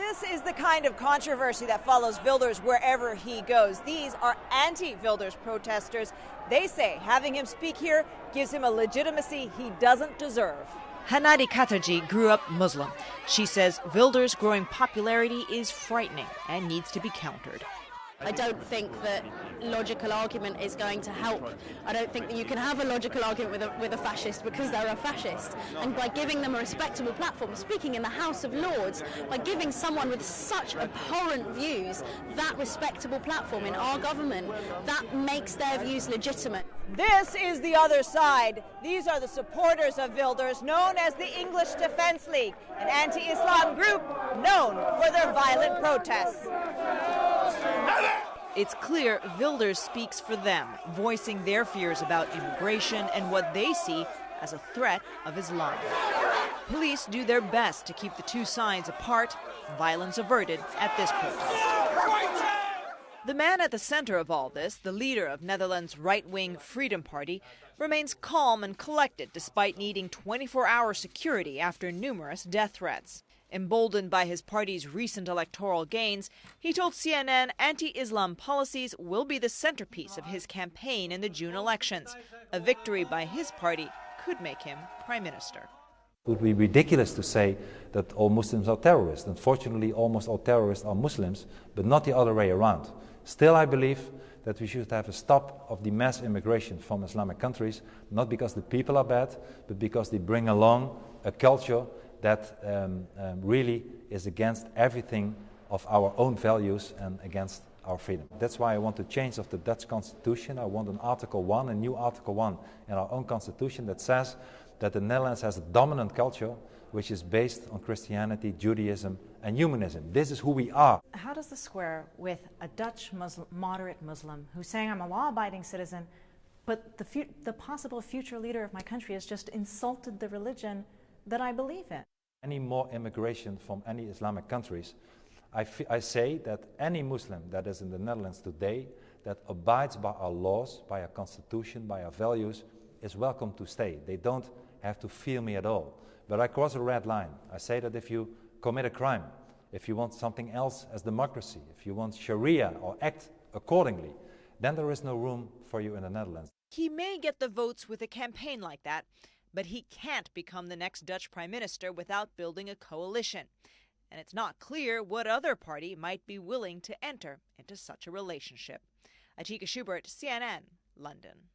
This is the kind of controversy that follows Wilders wherever he goes. These are anti-Wilders protesters. They say having him speak here gives him a legitimacy he doesn't deserve. Hanadi Kataji grew up Muslim. She says Wilders' growing popularity is frightening and needs to be countered. I don't think that logical argument is going to help. I don't think that you can have a logical argument with a fascist because they're a fascist. And by giving them a respectable platform, speaking in the House of Lords, by giving someone with such abhorrent views that respectable platform in our government, that makes their views legitimate. This is the other side. These are the supporters of Wilders, known as the English Defence League, an anti-Islam group known for their violent protests. It's clear Wilders speaks for them, voicing their fears about immigration and what they see as a threat of Islam. Police do their best to keep the two sides apart, violence averted at this protest. The man at the center of all this, the leader of Netherlands' right-wing Freedom Party, remains calm and collected despite needing 24-hour security after numerous death threats. Emboldened by his party's recent electoral gains, he told CNN anti-Islam policies will be the centerpiece of his campaign in the June elections. A victory by his party could make him prime minister. It would be ridiculous to say that all Muslims are terrorists. Unfortunately, almost all terrorists are Muslims, but not the other way around. Still, I believe that we should have a stop of the mass immigration from Islamic countries, not because the people are bad, but because they bring along a culture that really is against everything of our own values and against our freedom. That's why I want to change of the Dutch constitution. I want an Article 1, a new Article 1 in our own constitution that says that the Netherlands has a dominant culture which is based on Christianity, Judaism and humanism. This is who we are. How does this square with a Dutch Muslim, moderate Muslim who's saying I'm a law-abiding citizen, but the possible future leader of my country has just insulted the religion that I believe in? Any more immigration from any Islamic countries, I say that any Muslim that is in the Netherlands today that abides by our laws, by our constitution, by our values, is welcome to stay. They don't have to fear me at all. But I cross a red line. I say that if you commit a crime, if you want something else as democracy, if you want Sharia or act accordingly, then there is no room for you in the Netherlands. He may get the votes with a campaign like that, but he can't become the next Dutch prime minister without building a coalition. And it's not clear what other party might be willing to enter into such a relationship. Atika Shubert, CNN, London.